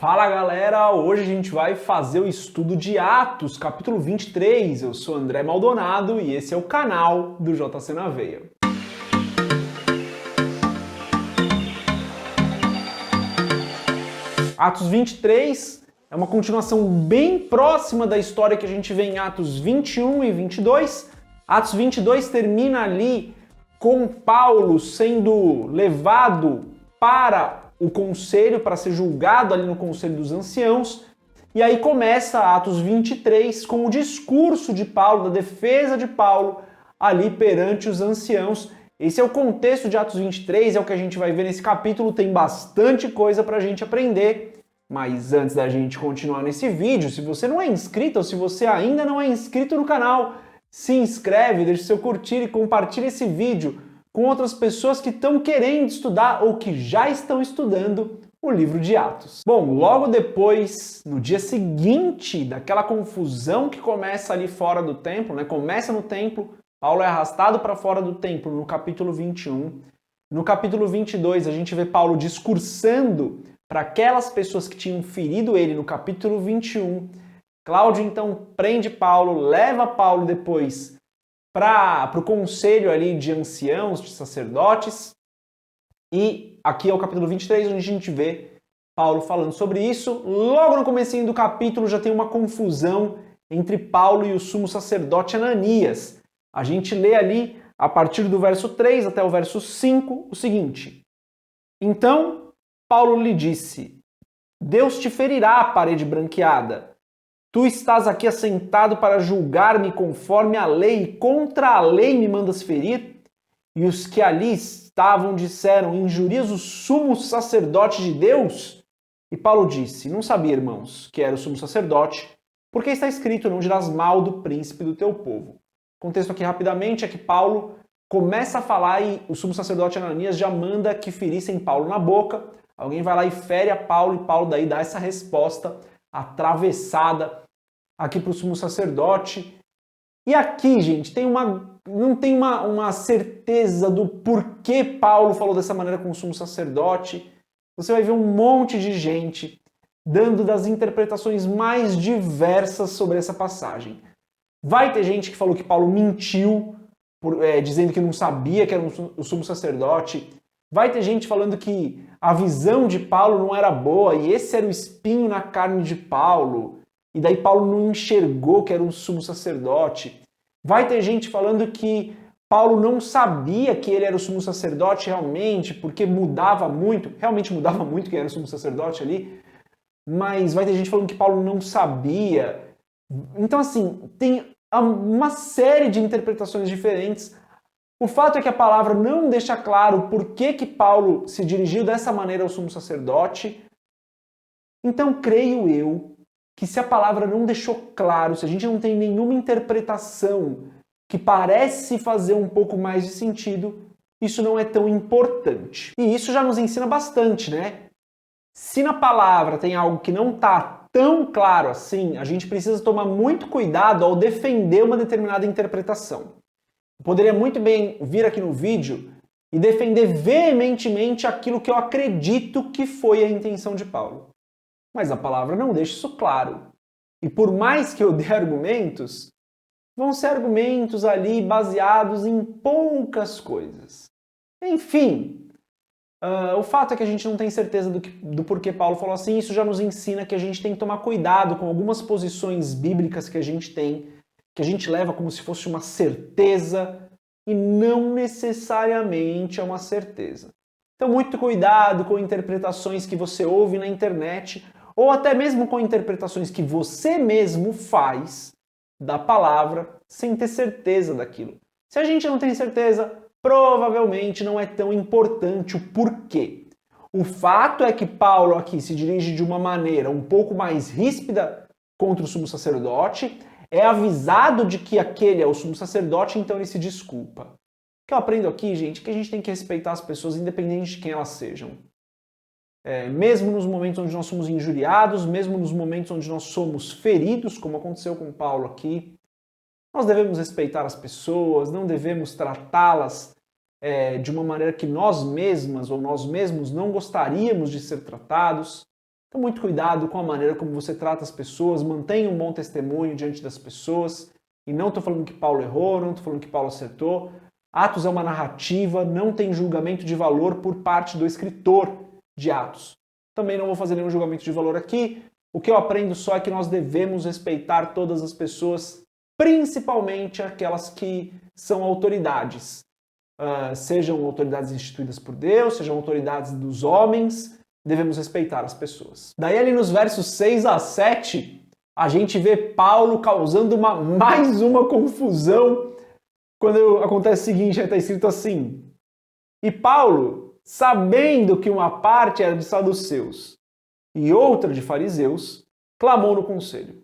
Fala galera, hoje a gente vai fazer o estudo de Atos, capítulo 23. Eu sou André Maldonado e esse é o canal do JC na Veia. Atos 23 é uma continuação bem próxima da história que a gente vê em Atos 21 e 22. Atos 22 termina ali com Paulo sendo levado para o conselho, para ser julgado ali no conselho dos anciãos. E aí começa Atos 23 com o discurso de Paulo, da defesa de Paulo ali perante os anciãos. Esse é o contexto de Atos 23, é o que a gente vai ver nesse capítulo, tem bastante coisa para a gente aprender. Mas antes da gente continuar nesse vídeo, se você não é inscrito ou se você ainda não é inscrito no canal, se inscreve, deixe seu curtir e compartilhe esse vídeo com outras pessoas que estão querendo estudar ou que já estão estudando o livro de Atos. Bom, logo depois, no dia seguinte daquela confusão que começa ali fora do templo, né? Começa no templo, Paulo é arrastado para fora do templo no capítulo 21. No capítulo 22, a gente vê Paulo discursando para aquelas pessoas que tinham ferido ele no capítulo 21. Cláudio então prende Paulo, leva Paulo depois para o conselho ali de anciãos, de sacerdotes. E aqui é o capítulo 23, onde a gente vê Paulo falando sobre isso. Logo no comecinho do capítulo já tem uma confusão entre Paulo e o sumo sacerdote Ananias. A gente lê ali, a partir do verso 3 até o verso 5, o seguinte. Então, Paulo lhe disse, Deus te ferirá a parede branqueada. Tu estás aqui assentado para julgar-me conforme a lei, e contra a lei me mandas ferir? E os que ali estavam disseram, injurias o sumo sacerdote de Deus? E Paulo disse, não sabia, irmãos, que era o sumo sacerdote, porque está escrito, não dirás mal do príncipe do teu povo. O contexto aqui rapidamente é que Paulo começa a falar e o sumo sacerdote Ananias já manda que ferissem Paulo na boca. Alguém vai lá e fere a Paulo e Paulo daí dá essa resposta atravessada aqui para o sumo sacerdote. E aqui, gente, não tem uma certeza do porquê Paulo falou dessa maneira com o sumo sacerdote. Você vai ver um monte de gente dando das interpretações mais diversas sobre essa passagem. Vai ter gente que falou que Paulo mentiu, dizendo que não sabia que era o sumo sacerdote. Vai ter gente falando que a visão de Paulo não era boa e esse era o espinho na carne de Paulo. E daí Paulo não enxergou que era um sumo sacerdote. Vai ter gente falando que Paulo não sabia que ele era o sumo sacerdote realmente, porque realmente mudava muito quem era o sumo sacerdote ali. Mas vai ter gente falando que Paulo não sabia. Então, assim, tem uma série de interpretações diferentes. O fato é que a palavra não deixa claro por que Paulo se dirigiu dessa maneira ao sumo sacerdote. Então, creio eu que se a palavra não deixou claro, se a gente não tem nenhuma interpretação que parece fazer um pouco mais de sentido, isso não é tão importante. E isso já nos ensina bastante, né? Se na palavra tem algo que não está tão claro assim, a gente precisa tomar muito cuidado ao defender uma determinada interpretação. Eu poderia muito bem vir aqui no vídeo e defender veementemente aquilo que eu acredito que foi a intenção de Paulo. Mas a palavra não deixa isso claro. E por mais que eu dê argumentos, vão ser argumentos ali baseados em poucas coisas. Enfim, o fato é que a gente não tem certeza do porquê Paulo falou assim. Isso já nos ensina que a gente tem que tomar cuidado com algumas posições bíblicas que a gente tem, que a gente leva como se fosse uma certeza e não necessariamente é uma certeza. Então, muito cuidado com interpretações que você ouve na internet ou até mesmo com interpretações que você mesmo faz da palavra sem ter certeza daquilo. Se a gente não tem certeza, provavelmente não é tão importante o porquê. O fato é que Paulo aqui se dirige de uma maneira um pouco mais ríspida contra o sumo sacerdote, é avisado de que aquele é o sumo sacerdote, então ele se desculpa. O que eu aprendo aqui, gente, é que a gente tem que respeitar as pessoas independente de quem elas sejam. Mesmo nos momentos onde nós somos injuriados, mesmo nos momentos onde nós somos feridos, como aconteceu com Paulo aqui, nós devemos respeitar as pessoas, não devemos tratá-las de uma maneira que nós mesmas ou nós mesmos não gostaríamos de ser tratados. Então, muito cuidado com a maneira como você trata as pessoas, mantenha um bom testemunho diante das pessoas. E não estou falando que Paulo errou, não estou falando que Paulo acertou. Atos é uma narrativa, não tem julgamento de valor por parte do escritor de Atos. Também não vou fazer nenhum julgamento de valor aqui. O que eu aprendo só é que nós devemos respeitar todas as pessoas, principalmente aquelas que são autoridades. Sejam autoridades instituídas por Deus, sejam autoridades dos homens, devemos respeitar as pessoas. Daí ali nos versos 6 a 7, a gente vê Paulo causando mais uma confusão quando acontece o seguinte, está escrito assim: e Paulo, sabendo que uma parte era de saduceus e outra de fariseus, clamou no conselho: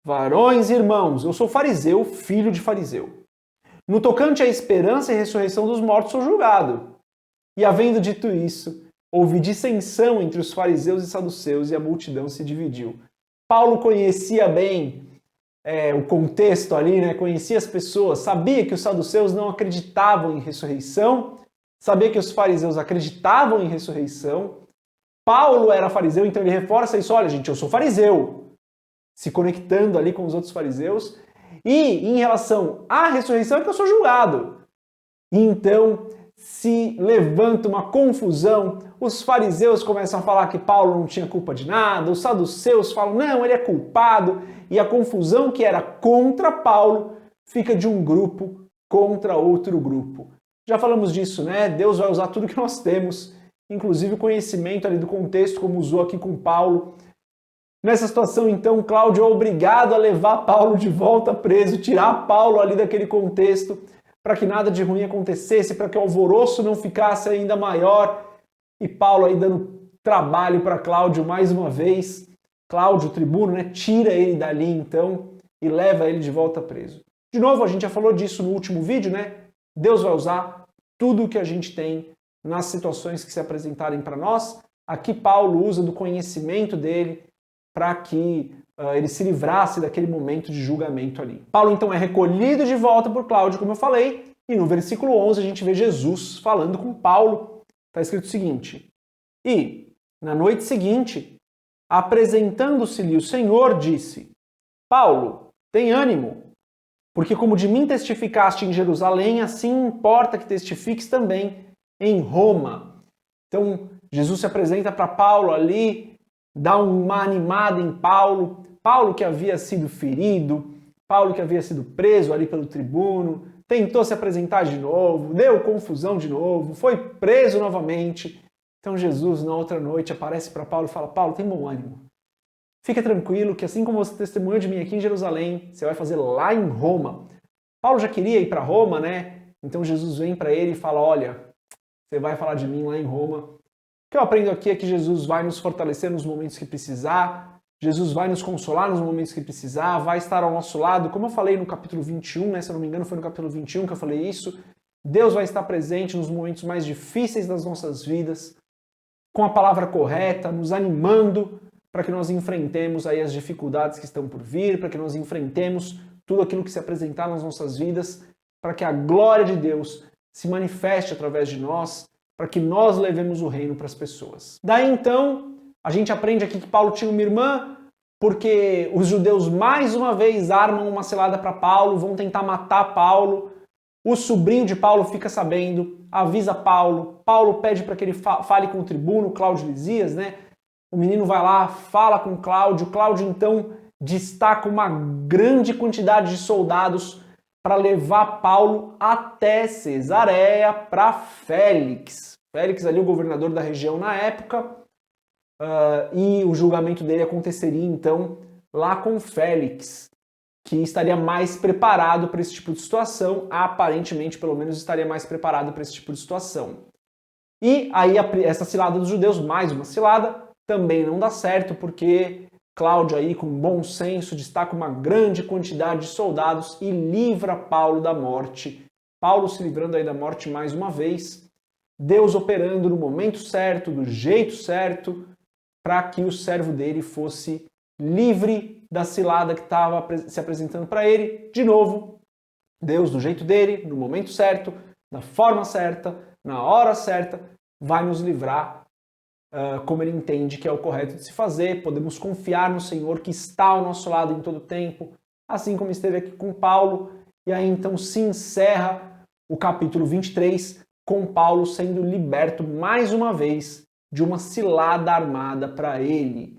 varões e irmãos, eu sou fariseu, filho de fariseu. No tocante à esperança e ressurreição dos mortos sou julgado. E havendo dito isso, houve dissensão entre os fariseus e saduceus e a multidão se dividiu. Paulo conhecia bem o contexto ali, né? Conhecia as pessoas, sabia que os saduceus não acreditavam em ressurreição, sabia que os fariseus acreditavam em ressurreição. Paulo era fariseu, então ele reforça isso: olha, gente, eu sou fariseu, se conectando ali com os outros fariseus. E em relação à ressurreição é que eu sou julgado. Então se levanta uma confusão, os fariseus começam a falar que Paulo não tinha culpa de nada, os saduceus falam, não, ele é culpado, e a confusão que era contra Paulo fica de um grupo contra outro grupo. Já falamos disso, né? Deus vai usar tudo que nós temos, inclusive o conhecimento ali do contexto, como usou aqui com Paulo. Nessa situação, então, Cláudio é obrigado a levar Paulo de volta preso, tirar Paulo ali daquele contexto, para que nada de ruim acontecesse, para que o alvoroço não ficasse ainda maior. E Paulo aí dando trabalho para Cláudio mais uma vez. Cláudio, o tribuno, né, tira ele dali então e leva ele de volta preso. De novo, a gente já falou disso no último vídeo, né? Deus vai usar tudo o que a gente tem nas situações que se apresentarem para nós. Aqui Paulo usa do conhecimento dele para que ele se livrasse daquele momento de julgamento ali. Paulo então é recolhido de volta por Cláudio, como eu falei, e no versículo 11 a gente vê Jesus falando com Paulo. Está escrito o seguinte: e, na noite seguinte, apresentando-se-lhe o Senhor, disse: Paulo, tem ânimo, porque como de mim testificaste em Jerusalém, assim importa que testifiques também em Roma. Então, Jesus se apresenta para Paulo ali, dá uma animada em Paulo. Paulo que havia sido ferido, Paulo que havia sido preso ali pelo tribuno, tentou se apresentar de novo, deu confusão de novo, foi preso novamente. Então Jesus, na outra noite, aparece para Paulo e fala: Paulo, tem bom ânimo. Fica tranquilo que assim como você testemunhou de mim aqui em Jerusalém, você vai fazer lá em Roma. Paulo já queria ir para Roma, né? Então Jesus vem para ele e fala: olha, você vai falar de mim lá em Roma. O que eu aprendo aqui é que Jesus vai nos fortalecer nos momentos que precisar, Jesus vai nos consolar nos momentos que precisar, vai estar ao nosso lado. Como eu falei no capítulo 21, né? Se eu não me engano foi no capítulo 21 que eu falei isso, Deus vai estar presente nos momentos mais difíceis das nossas vidas, com a palavra correta, nos animando para que nós enfrentemos aí as dificuldades que estão por vir, para que nós enfrentemos tudo aquilo que se apresentar nas nossas vidas, para que a glória de Deus se manifeste através de nós, para que nós levemos o reino para as pessoas. Daí então, a gente aprende aqui que Paulo tinha uma irmã, porque os judeus mais uma vez armam uma cilada para Paulo, vão tentar matar Paulo. O sobrinho de Paulo fica sabendo, avisa Paulo. Paulo pede para que ele fale com o tribuno, Cláudio Lisias, né? O menino vai lá, fala com Cláudio. Cláudio então destaca uma grande quantidade de soldados para levar Paulo até Cesareia para Félix. Félix ali, o governador da região na época, e o julgamento dele aconteceria então lá com Félix, que estaria mais preparado para esse tipo de situação, aparentemente pelo menos estaria mais preparado para esse tipo de situação. E aí essa cilada dos judeus, mais uma cilada, também não dá certo, porque Cláudio aí com bom senso destaca uma grande quantidade de soldados e livra Paulo da morte. Paulo se livrando aí da morte mais uma vez, Deus operando no momento certo, do jeito certo, para que o servo dele fosse livre da cilada que estava se apresentando para ele. De novo, Deus do jeito dele, no momento certo, da forma certa, na hora certa, vai nos livrar como ele entende que é o correto de se fazer, podemos confiar no Senhor que está ao nosso lado em todo o tempo, assim como esteve aqui com Paulo, e aí então se encerra o capítulo 23 com Paulo sendo liberto mais uma vez de uma cilada armada para ele.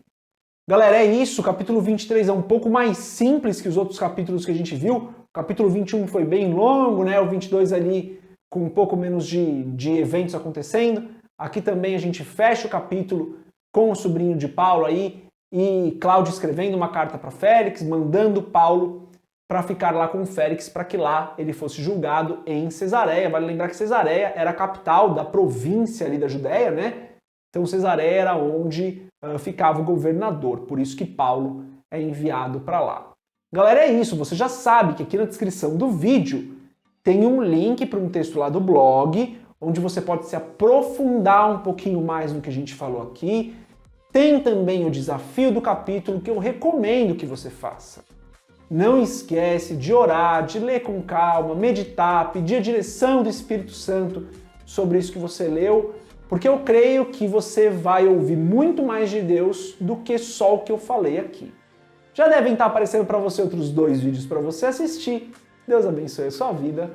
Galera, é isso, o capítulo 23 é um pouco mais simples que os outros capítulos que a gente viu. O capítulo 21 foi bem longo, né? O 22 ali com um pouco menos de eventos acontecendo. Aqui também a gente fecha o capítulo com o sobrinho de Paulo aí e Cláudio escrevendo uma carta para Félix, mandando Paulo para ficar lá com o Félix para que lá ele fosse julgado em Cesareia. Vale lembrar que Cesareia era a capital da província ali da Judéia, né? Então Cesareia era onde ficava o governador, por isso que Paulo é enviado para lá. Galera, é isso, você já sabe que aqui na descrição do vídeo tem um link para um texto lá do blog, onde você pode se aprofundar um pouquinho mais no que a gente falou aqui. Tem também o desafio do capítulo que eu recomendo que você faça. Não esquece de orar, de ler com calma, meditar, pedir a direção do Espírito Santo sobre isso que você leu, porque eu creio que você vai ouvir muito mais de Deus do que só o que eu falei aqui. Já devem estar aparecendo para você outros 2 vídeos para você assistir. Deus abençoe a sua vida.